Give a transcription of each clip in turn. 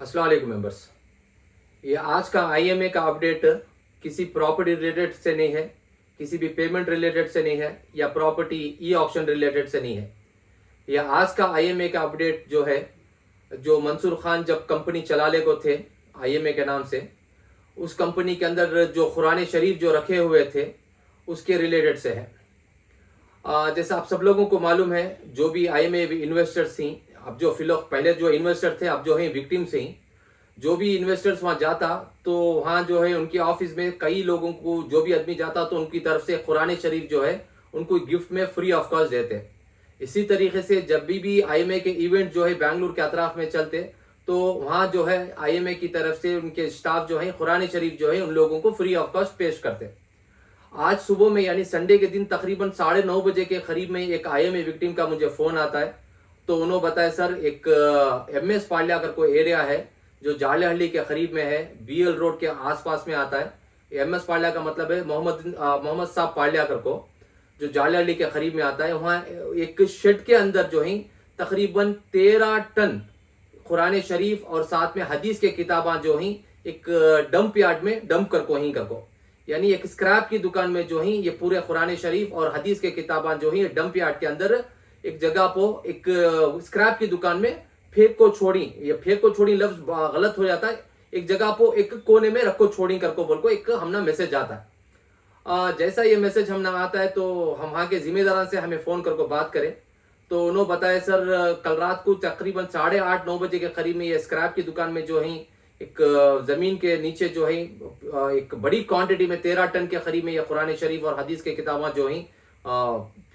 अस्सलाम वालेकुम मेंबर्स। ये आज का आईएमए का अपडेट किसी प्रॉपर्टी रिलेटेड से नहीं है, किसी भी पेमेंट रिलेटेड से नहीं है या प्रॉपर्टी ई ऑक्शन रिलेटेड से नहीं है। यह आज का आईएमए का अपडेट जो है, जो मंसूर खान जब कंपनी चलाने को थे आईएमए के नाम से, उस कंपनी के अंदर जो कुरान शरीफ जो रखे हुए थे उसके रिलेटेड से है। जैसा आप सब लोगों को मालूम है, जो भी आईएमए इन्वेस्टर्स थी, अब जो फिलहाल पहले जो इन्वेस्टर थे अब जो है विक्टिम्स ही, जो भी इन्वेस्टर्स वहाँ जाता तो वहाँ जो है उनके ऑफिस में कई लोगों को, जो भी आदमी जाता तो उनकी तरफ से कुरान शरीफ जो है उनको गिफ्ट में फ्री ऑफ कॉस्ट देते। इसी तरीके से जब भी आईएमए के इवेंट जो है बेंगलुरु के अतराफ में चलते तो वहाँ जो है आईएमए की तरफ से उनके स्टाफ जो है कुरान शरीफ जो है उन लोगों को फ्री ऑफ कॉस्ट पेश करते। आज सुबह में यानी संडे के दिन तकरीबन 9:30 बजे के करीब में एक आईएमए विक्टिम का मुझे फ़ोन आता है। तो उन्होंने बताया, सर एक एमएस पाल्या कर कोई एरिया है जो जालेहल्ली के करीब में है, बीएल रोड के आसपास में आता है। एमएस पाल्या का मतलब है मोहम्मद साहब पाल्या कर को, जो जालेहल्ली के करीब में आता है। वहाँ एक शेड के अंदर जो है तकरीबन 13 टन कुरान शरीफ और साथ में हदीस के किताबा जो हैं एक डंप यार्ड में डंप कर को यानी एक स्क्रैप की दुकान में जो है ये पूरे कुरान शरीफ और हदीस के किताबा जो है डंप यार्ड के अंदर एक जगह को एक स्क्रैप की दुकान में फेंक को छोड़ी। ये फेंक को छोड़ी लफ्ज गलत हो जाता है, एक जगह को एक कोने में रखो छोड़ी करको बोल को एक हमना मैसेज आता है। जैसा ये मैसेज हमना आता है तो हम वहाँ के जिम्मेदार से हमें फ़ोन करके बात करें तो उन्होंने बताया, सर कल रात को तकरीबन 8:30-9 बजे के करीब में ये स्क्रैप की दुकान में जो है एक ज़मीन के नीचे जो है एक बड़ी क्वांटिटी में 13 टन के करीब में ये कुरान शरीफ और हदीस के किताबा जो हैं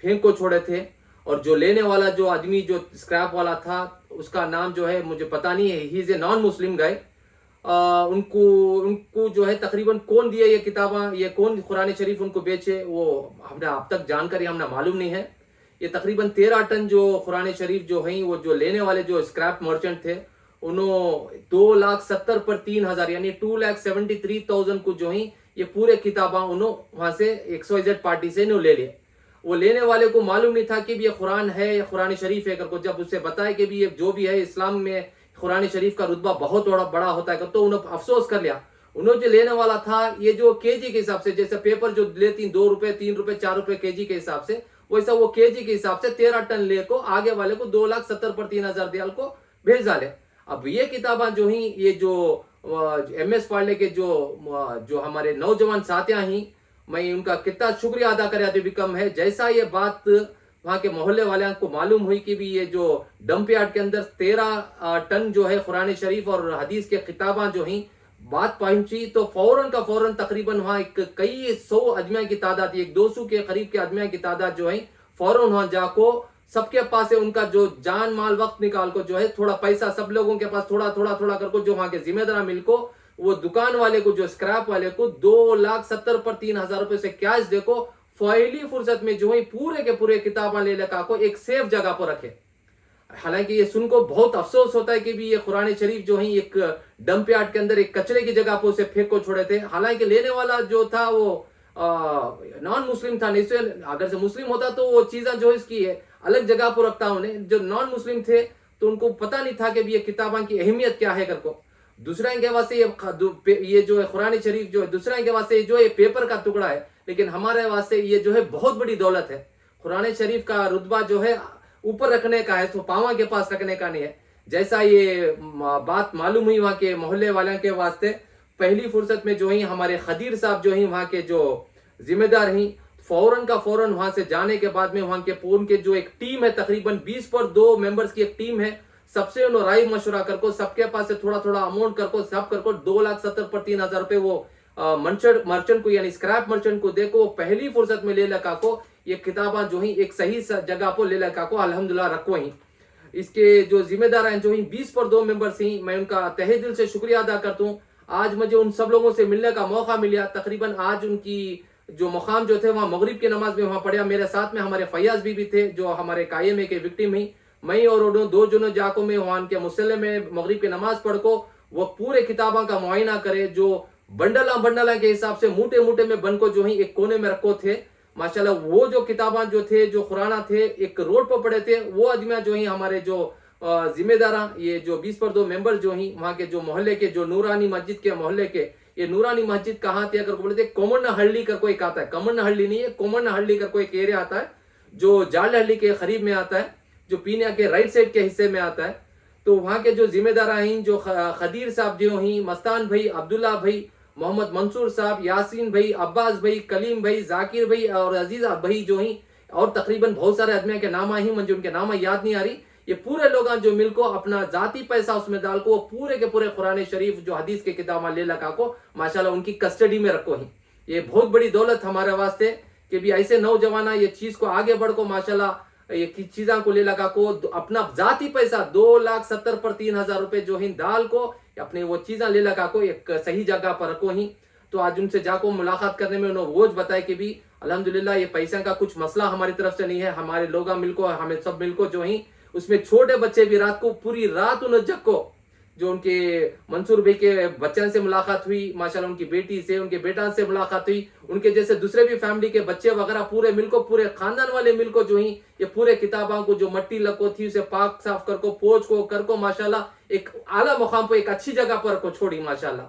फेंक को छोड़े थे। और जो लेने वाला जो आदमी जो स्क्रैप वाला था उसका नाम जो है मुझे पता नहीं है, he is a non Muslim गाय। उनको जो है तकरीबन कौन दिया ये किताबा, ये कौन कुरान शरीफ उनको बेचे, वो हमने अब तक जानकारी हमने मालूम नहीं है। ये तकरीबन 13 टन जो कुरान शरीफ जो है वो जो लेने वाले जो स्क्रैप मर्चेंट थे उन्होंने 2,70,000 पर 3,000 यानी 2,73,000 को जो है ये पूरे किताबा उन्होंने वहां से XYZ पार्टी से ले लिए। वो लेने वाले को मालूम नहीं था कि ये कुरान है या कुरान शरीफ है करको। जब उससे बताया कि भी ये जो भी है इस्लाम में कुरान शरीफ का रुतबा बहुत बड़ा होता है तो उन्होंने अफसोस कर लिया। उन्होंने जो लेने वाला था ये जो केजी के हिसाब से, जैसे पेपर जो लेती 2 रुपए 3 रुपए 4 रुपए केजी के हिसाब से, वैसा वो केजी के हिसाब से 13 टन ले को आगे वाले को 2,70,000 पर 3,000 दियाल को भेज डाले। अब ये किताबा जो ही ये जो एमएस पांडे के जो हमारे नौजवान साथियां ही, मैं उनका कितना शुक्रिया अदा करे भी कम है। जैसा ये बात वहाँ के मोहल्ले वाले को मालूम हुई कि भी ये जो डंप यार्ड के अंदर 13 टन जो है कुरान शरीफ और हदीस के किताबा जो ही बात पहुंची तो फौरन का फौरन तकरीबन वहाँ एक कई 100 अजमिया की तादाद, एक 200 के करीब के अजमिया की तादाद जो है फौरन वहाँ जाको सबके पास है उनका जो जान माल वक्त निकाल को जो है थोड़ा पैसा सब लोगों के पास थोड़ा करको जो वहाँ के जिम्मेदार मिल को वो दुकान वाले को जो स्क्रैप वाले को 2,70,000 पर 3,000 रुपए से कैश देखो फौली फुर्सत में जो है पूरे के पूरे किताबा ले लगा को एक सेफ जगह पर रखे। हालांकि ये सुन को बहुत अफसोस होता है कि भी ये कुरान शरीफ जो है एक डंप यार्ड के अंदर एक कचरे की जगह पर उसे फेंक को छोड़े थे। हालांकि लेने वाला जो था वो नॉन मुस्लिम था, नहीं से अगर से मुस्लिम होता तो वो चीज़ें जो इसकी है अलग जगह पर रखता। उन्हें जो नॉन मुस्लिम थे तो उनको पता नहीं था कि भी ये किताबा की अहमियत क्या है करको। दूसरा के वास्ते ये जो है कुरान शरीफ जो है दूसरा के वास्ते जो ये पेपर का टुकड़ा है, लेकिन हमारे वास्ते ये जो है बहुत बड़ी दौलत है। कुरान शरीफ का रुतबा जो है ऊपर रखने का है, तो पावा के पास रखने का नहीं है। जैसा ये बात मालूम हुई वहाँ के मोहल्ले वाले के वास्ते, पहली फुर्सत में जो है हमारे खदीर साहब जो है वहाँ के जो जिम्मेदार हैं फौरन का फौरन वहाँ से जाने के बाद में वहाँ के पूर्ण के जो एक टीम है तकरीबन 20 पर 2 मेंबर्स की एक टीम है, सबसे उन्होंने राय मशवरा करको सबके पास से थोड़ा अमाउंट करको सब करको 2,70,000 पर 3,000 रुपए वो मर्चेंट को यानी स्क्रैप मर्चेंट को देखो पहली फुर्सत में ले लगा को ये किताबा जो ही एक सही जगह पर ले लगा को अल्हम्दुलिल्लाह रखो ही। इसके जो जिम्मेदार हैं जो ही 20 पर 2 मेंबर्स ही, मैं उनका तहे दिल से शुक्रिया अदा करता हूँ। आज मुझे उन सब लोगों से मिलने का मौका मिला। तकरीबन आज उनकी जो मकाम जो थे वहाँ मगरिब की नमाज में वहाँ पढ़ा। मेरे साथ में हमारे फैयाज भी थे जो हमारे कायमे के विक्टिम ही, मैं और उन्होंने 2 जनों जाको में वहाँ के मुसल्ले में मगरिब की नमाज पढ़ को वो पूरे किताबा का मुआयना करे, जो बंडला के हिसाब से मूटे में बन को जो ही एक कोने में रखो थे। माशाल्लाह वो जो किताबा जो थे जो कुराना थे एक रोड पर पड़े थे, वो अजमिया जो ही हमारे जो जिम्मेदार ये जो 20 पर 2 मेंबर जो ही वहाँ के जो मोहल्ले के जो नूरानी मस्जिद के मोहल्ले के, ये नूरानी मस्जिद कहाँ थे अगर बोलते कोमन्नहल्ली कर कोई आता है, कमन्नहल्ली नहीं है, कोमन्नहल्ली कर कोई एक एरिया आता है जो जालहल्ली के करीब में आता है, जो पीनिया के राइट साइड के हिस्से में आता है। तो वहाँ के जो जिम्मेदार हैं जो खदीर साहब जो ही, मस्तान भाई, अब्दुल्ला भाई, मोहम्मद मंसूर साहब, यासीन भाई, अब्बास भाई, कलीम भाई, जाकिर भाई और अजीजा भाई जो ही, और तकरीबन बहुत सारे आदमी के नाम ही मुझे उनके नाम याद नहीं आ रही, ये पूरे लोग जो मिलको अपना जाती पैसा उसमें डाल को पूरे के पूरे कुरान शरीफ जो हदीस के किताब ले लगा को माशाल्लाह उनकी कस्टडी में रखो ही। ये बहुत बड़ी दौलत हमारे वास्ते कि भी ऐसे नौजवान ये चीज को आगे बढ़ को माशाल्लाह ये चीजा को ले लगा को अपना जाती पैसा 2,70,000 पर 3,000 रुपए जो ही डाल को अपने वो चीजा ले लगा को एक सही जगह पर रखो ही। तो आज उनसे जाको मुलाकात करने में उन्होंने वो बताया कि भी अल्हम्दुलिल्लाह ये पैसा का कुछ मसला हमारी तरफ से नहीं है, हमारे लोग मिलको हमें सब मिलको जो ही, उसमें छोटे बच्चे भी रात को पूरी रात उन जग को जो उनके मंसूर भाई के बच्चों से मुलाकात हुई, माशाल्लाह उनकी बेटी से उनके बेटा से मुलाकात हुई, उनके जैसे दूसरे भी फैमिली के बच्चे वगैरह पूरे मिलको पूरे खानदान वाले मिलको जो ही ये पूरे किताबों को जो मट्टी लगो थी उसे पाक साफ कर को पोच को कर को माशाल्लाह एक आला मुकाम पर एक अच्छी जगह पर को छोड़ी माशाल्लाह।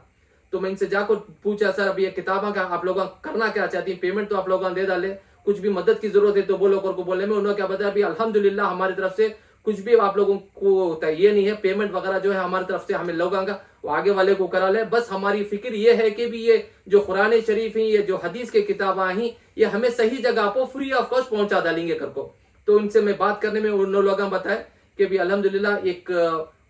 तो मैं इनसे जाकर पूछा सर अभी ये किताबें का आप लोग करना क्या चाहती हैं, पेमेंट तो आप लोग दे डाले, कुछ भी मदद की जरूरत है तो बोलो कर को बोले में उन्होंने क्या बताया अभी अल्हम्दुलिल्लाह हमारी तरफ से कुछ भी आप लोगों को ये नहीं है, पेमेंट वगैरह जो है हमारी तरफ से हमें लोगों का वो आगे वाले को करा ले, बस हमारी फिक्र ये है कि भी ये जो कुरान शरीफ है ये जो हदीस के किताबें हैं ये हमें सही जगह पर फ्री ऑफ कॉस्ट पहुंचा डालेंगे कर को। तो उनसे मैं बात करने में उन लोगों बताया कि भी अल्हम्दुलिल्लाह एक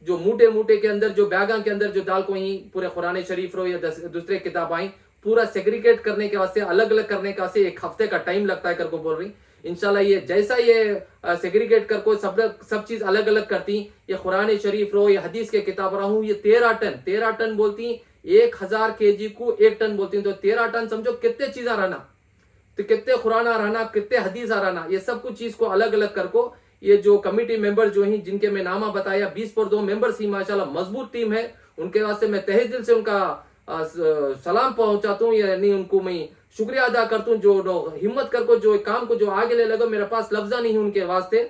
जो मूटे के अंदर जो बैगा के अंदर जो डाल को ही पूरे कुरान शरीफ रो या दूसरे किताब आई पूरा सेग्रीगेट करने के वास्ते अलग अलग करने का से 1 हफ्ते का टाइम लगता है कर को बोल रही। इंशाल्लाह ये जैसा ये सेग्रीगेट कर को सब चीज अलग अलग करती, ये कुरान शरीफ रो ये हदीस के किताब रहूं ये 13 टन बोलती, 1000 kg को 1 टन बोलती, तो 13 टन समझो कितने चीजा रहना, तो कितने कुराना रहना, कितने हदीस रहना, ये सब कुछ चीज को अलग अलग कर को ये जो कमिटी मेंबर जो ही जिनके मैं नामा बताया 20 पर 2 मेंबर्स ही माशाल्लाह मजबूत टीम है, उनके वास्ते मैं तहे दिल से उनका सलाम पहुंचाता हूँ, यानी उनको मैं शुक्रिया अदा करता हूँ जो हिम्मत कर को जो काम को जो आगे ले लगा। मेरे पास लफ्जा नहीं है उनके वास्ते,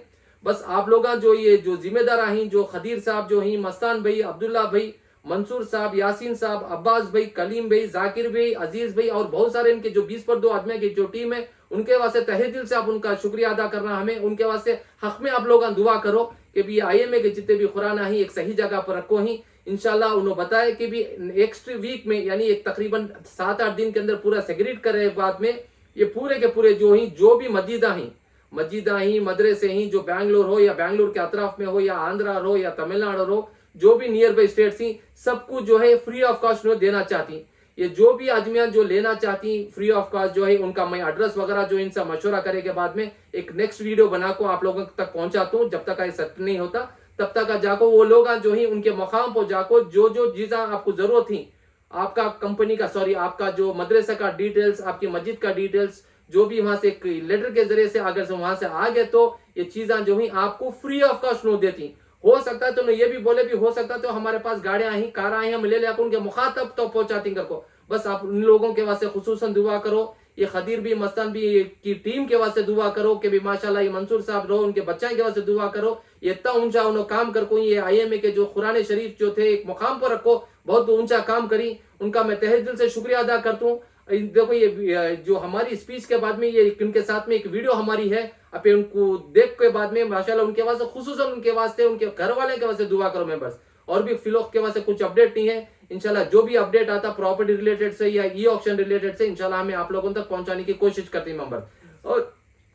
बस आप लोग जो ये जो जिम्मेदार हैं जो खदीर साहब जो ही, मस्तान भाई, अब्दुल्ला भाई, मंसूर साहब, यासीन साहब, अब्बास भाई, कलीम भाई, जाकिर भाई, अजीज भाई और बहुत सारे इनके जो 20 पर 2 आदमी की जो टीम है उनके वास्ते तहे दिल से आप उनका शुक्रिया अदा करना, हमें उनके वास्ते हक में आप लोग दुआ करो कि भी IMA के जितने भी कुरान ही एक सही जगह पर रखो ही। इंशाल्लाह उन्होंने बताया कि भी नेक्स्ट वीक में यानी एक तकरीबन 7-8 दिन के अंदर पूरा सेग्रीगेट करे, बाद में ये पूरे के पूरे जो भी मस्जिदा ही मदरसे ही जो बैंगलोर हो या बैंगलोर के अतराफ में हो या आंध्रा हो या तमिलनाडु हो, जो भी नियर बाई स्टेट्स ही सबको जो है फ्री ऑफ कॉस्ट देना चाहती। ये जो भी आदमियां जो लेना चाहती फ्री ऑफ कॉस्ट जो है उनका मैं एड्रेस वगैरह जो इनसे मशवरा करे के बाद में एक नेक्स्ट वीडियो बना को आप लोगों तक पहुंचाता हूँ। जब तक ये सेट नहीं होता तब तक जाको वो लोग जो ही उनके मकाम पर जाको जो जो चीज़ा आपको जरूरत थी, आपका कंपनी का आपका जो मदरसा का डिटेल्स, आपकी मस्जिद का डिटेल्स, जो भी वहां से एक लेटर के जरिए से अगर से वहां से आ गए तो ये चीज़ा जो ही आपको फ्री ऑफ कॉस्ट नो देती। हो सकता है तो ये भी बोले भी हो सकता है तो हमारे पास गाड़ियां ही कार आई हम ले लेकर उनके मुखातब तो पहुंचाती कर को। बस आप उन लोगों के वास्ते खुसूसन दुआ करो, ये खदीर भी मस्तान भी की टीम के वास्ते दुआ करो कि भी माशाल्लाह ये मंसूर साहब रहो उनके बच्चे के वास्ते दुआ करो, ये इतना ऊंचा उन्होंने काम कर को ये IMA के जो कुरान शरीफ जो थे एक मुकाम पर रखो, बहुत ऊंचा काम करी, उनका मैं तहे दिल से शुक्रिया अदा करता हूँ। देखो ये जो हमारी स्पीच के बाद में ये उनके साथ में एक वीडियो हमारी है, आप उनको देख के बाद में माशाल्लाह उनके वास्ते खुसूसन उनके वास्ते उनके घर वाले के वास्ते दुआ करो मेंबर्स। और भी फिलोक के वास्ते कुछ अपडेट नहीं है, इंशाल्लाह जो भी अपडेट आता प्रॉपर्टी रिलेटेड से या ऑक्शन रिलेटेड से इंशाल्लाह हमें आप लोगों तक पहुंचाने की कोशिश करते हैं मेंबर। और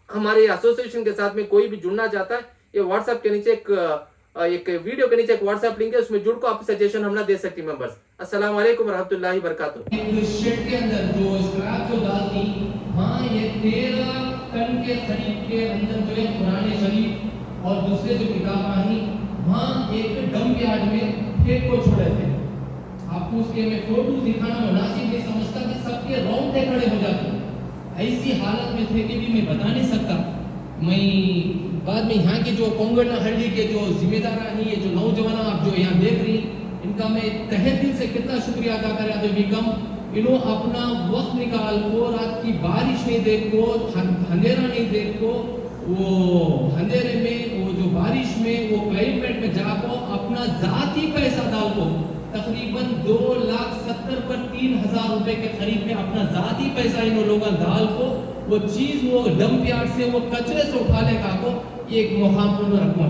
हमारे एसोसिएशन के साथ में कोई भी जुड़ना चाहता है, ये व्हाट्सएप के नीचे एक वीडियो के नीचे एक व्हाट्सएप लिंक है, उसमें जुड़ को आप सजेशन हम ना दे सकती मेंबर्स। अस्सलाम वालेकुम रहमतुल्लाहि बरकातहू। शेड के अंदर जो स्क्रैप जो डालती, हाँ ये 13 टन के करीब के अंदर जो है कुरान शरीफ और दूसरे जो किताब आई वहाँ एक डंप यार्ड में फेंक को छोड़े थे। आपको उसके में फोटो दिखाना मुनासिब नहीं समझता कि सबके रोंगटे खड़े हो जाते, ऐसी हालत में थे कि भी मैं बता नहीं सकता। मैं बाद में यहाँ के जो कोंगनहल्ली के जो जिम्मेदार हैं, ये जो नौजवान आप जो यहाँ देख रही, इनका मैं तहे दिल से कितना शुक्रिया अदा करा तो भी कम। इन्हों अपना वक्त निकाल को रात की बारिश नहीं देख को, अंधेरा नहीं देख को, वो अंधेरे में, वो जो बारिश में, वो क्लाइमेट में जाको अपना जाती पैसा डाल को तकरीबन 2,70,000 पर 3,000 रुपए के करीब में अपना जाती पैसा इन लोगों डाल को वो चीज वो डंप यार्ड से वो कचरे से उठा ले का को एक मुकाम पर रखो।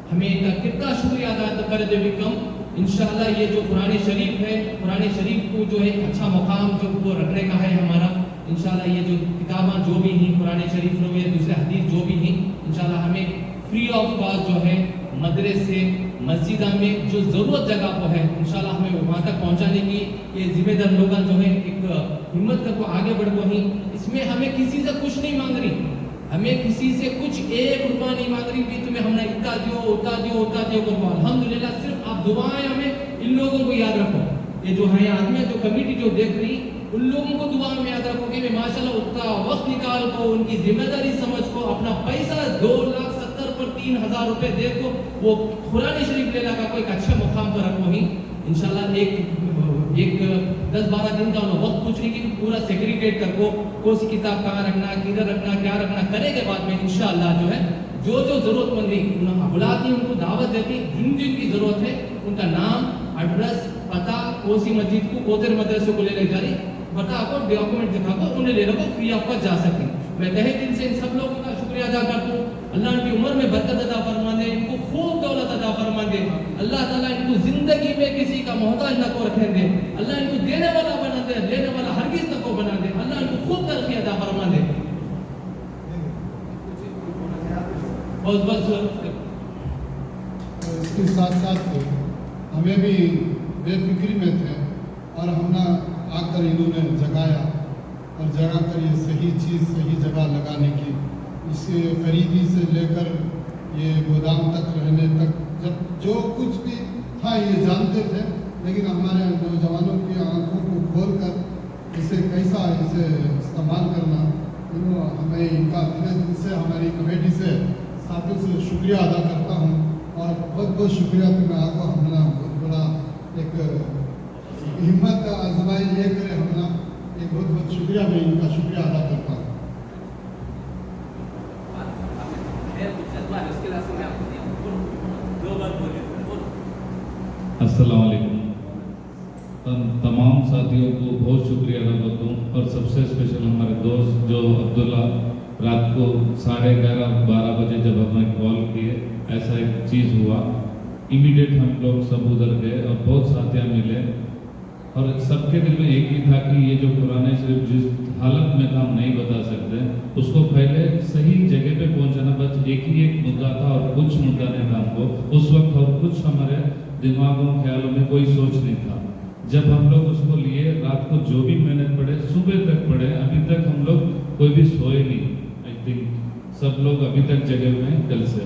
हमें इनका कितना शुक्रिया अदा कर दे विक्रम। इंशाल्लाह ये जो कुरान शरीफ है, कुरान शरीफ को जो है अच्छा मुकाम जो वो रखने का है हमारा। इंशाल्लाह ये जो किताबें जो भी हैं कुरान शरीफ में, दूसरे हदीस जो भी हैं, इंशाल्लाह हमें फ्री ऑफ कॉस्ट जो है मदरसे मस्जिद में जो ज़रूरत जगह पर है इंशाल्लाह हमें वहाँ तक पहुँचाने की ये जिम्मेदार लोग जो है एक हिम्मत करके आगे बढ़ को ही। इसमें हमें किसी से कुछ नहीं मांग रही, हमें किसी से कुछ 1 रुपया नहीं मांग रही भी तुम्हें हमने इतना दियो उतना दियो उतना दियो करो। अल्हम्दुलिल्लाह सिर्फ आप दुआएं हमें इन लोगों को याद रखो। ये जो है आदमी जो कमेटी जो देख रही उन लोगों को दुआ में याद रखो कि माशाल्लाह उतना वक्त निकाल को उनकी जिम्मेदारी समझ को अपना पैसा 2,70,000 पर 3,000 रुपए दे को वो कुरान शरीफ लेना का कोई अच्छा मुकाम पर रखो ही। इंशाल्लाह एक 10-12 दिन का वक्त पूछने की पूरा सेग्रीगेट कर को कौन सी किताब कहाँ रखना, किधर रखना, क्या रखना करे के बाद में इंशाल्लाह जो है जो जरूरतमंद है बुलाती उनको दावत देती, जिन जिन की जरूरत है उनका नाम एड्रेस पता कोसी मस्जिद को कोतर मदरसे को ले जा रही बता को डॉक्यूमेंट दिखा को उन्हें ले लो फ्री ऑफ कॉस्ट जा सके। मैं तहे दिल से इन सब लोगों का शुक्रिया अदा करता हूँ। अल्लाह इनकी उम्र में बरकत अदा फरमा दे, इनको खूब दौलत अदा फरमा दे। अल्लाह ताला इनको जिंदगी में किसी का मोहताज न को रखने दे। अल्लाह इनको देने वाला बना दे, लेने वाला हरगिज न को बना दे। अल्लाह इनको खूब तरक्की अदा फरमा दे। इसके साथ साथ हमें भी बेफिक्री में थे और हमने आकर इन्होंने जगाया और जगा कर ये सही चीज़ सही जगह लगाने की, इसे खरीदी से लेकर ये गोदाम तक रहने तक जब जो कुछ भी था ये जानते थे, लेकिन हमारे नौजवानों की आंखों को खोलकर इसे कैसा इसे इस्तेमाल करना, हमें इनका दिल से हमारी कमेटी से साथियों से शुक्रिया अदा करता हूँ और बहुत बहुत शुक्रिया कि मैं आपको हमारा बहुत बड़ा एक हिम्मत आजमाई ये करे हमारा एक बहुत बहुत शुक्रिया, मैं इनका शुक्रिया अदा करता हूँ। अस्सलाम वालेकुम। तमाम साथियों को बहुत शुक्रिया अदा करता हूँ और सबसे स्पेशल हमारे दोस्त जो अब्दुल्ला रात को 11:30-12 बजे जब हमें कॉल किए ऐसा एक चीज़ हुआ, इमीडिएट हम लोग सब उधर गए और बहुत साथियाँ मिले और सबके दिल में एक ही था कि ये जो कुरान शरीफ जिस हालत में था हम नहीं बता सकते, उसको पहले सही जगह पे पहुंचाना बस एक ही एक मुद्दा था और कुछ मुद्दा नहीं था हमको उस वक्त और कुछ हमारे दिमागों ख्यालों में कोई सोच नहीं था। जब हम लोग उसको लिए रात को जो भी मेहनत पड़े सुबह तक पड़े, अभी तक हम लोग कोई भी सोए नहीं। आई थिंक सब लोग अभी तक जगे हुए हैं कल से,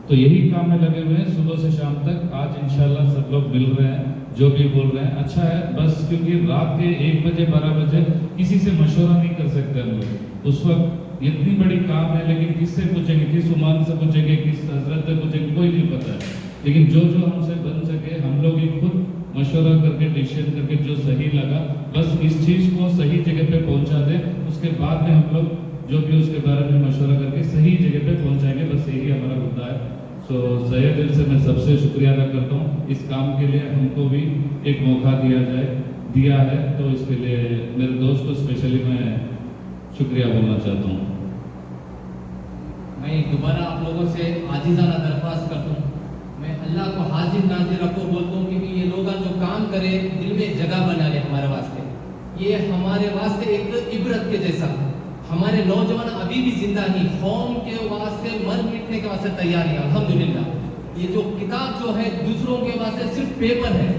तो यही काम में लगे हुए हैं सुबह से शाम तक। आज इंशाल्लाह सब लोग मिल रहे हैं, जो भी बोल रहे हैं अच्छा है, बस क्योंकि रात के 1 बजे 12 बजे किसी से मशवरा नहीं कर सकते हम लोग, उस वक्त इतनी बड़ी काम है, लेकिन किससे पूछेंगे, किस उमान से पूछेंगे, किस हजरत से पूछेंगे, कोई नहीं पता है। लेकिन जो हमसे बन सके हम लोग ही खुद मशवरा करके डिसीजन करके जो सही लगा बस इस चीज़ को सही जगह पे पहुंचा दे, उसके बाद में हम लोग जो भी उसके बारे में मशवरा करके सही जगह पे पहुंचाएंगे, बस यही हमारा मुद्दा है। तो सही दिल से मैं सबसे शुक्रिया अदा करता हूँ। इस काम के लिए हमको भी एक मौका दिया है, तो इसके लिए मेरे दोस्त को स्पेशली मैं शुक्रिया बोलना चाहता हूँ। मैं दोबारा आप लोगों से आजिज़ाना दरख्वास्त करता हूँ, मैं अल्लाह को हाजिर नाजिर रखो बोलता हूँ, क्योंकि ये लोग जो काम करे दिल में जगह बना ले हमारे वास्ते, ये हमारे वास्ते एक इबरत के जैसा। हमारे नौजवान अभी भी जिंदा ही कौम के वास्ते मर मिटने के वास्ते तैयार है अल्हम्दुलिल्लाह। ये जो किताब जो है दूसरों के वास्ते सिर्फ पेपर है,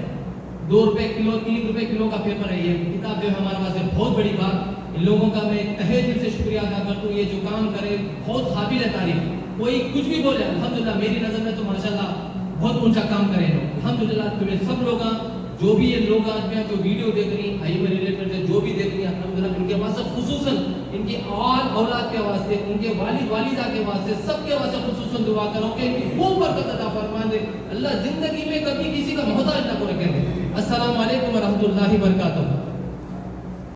2 रुपए किलो 3 रुपए किलो का पेपर है। ये किताब जो है हमारे वास्ते बहुत बड़ी बात। इन लोगों का मैं तहे दिल से शुक्रिया अदा करता हूँ। ये जो काम करे बहुत काबिल है तारीफ, कोई कुछ भी बोले अल्हम्दुलिल्लाह मेरी नज़र में तो माशाल्लाह बहुत ऊंचा काम करे अल्हम्दुलिल्लाह। तुम्हें सब लोग जो भी ये लोग आदमी जो वीडियो देख रही हैं आई में रिलेटेड जो भी देख रही हैं अल्हम्दुलिल्लाह इनके वास्ते खुसूसन इनकी औलाद के वास्ते, उनके वालिदा के वास्ते, सबके वास्ते खुसूसन दुआ करो कि इनकी खूब बरकत अता फरमा दे। अल्लाह जिंदगी में कभी किसी का मोहताज ना को रखे। अस्सलाम वालेकुम व रहमतुल्लाहि व बरकातहू।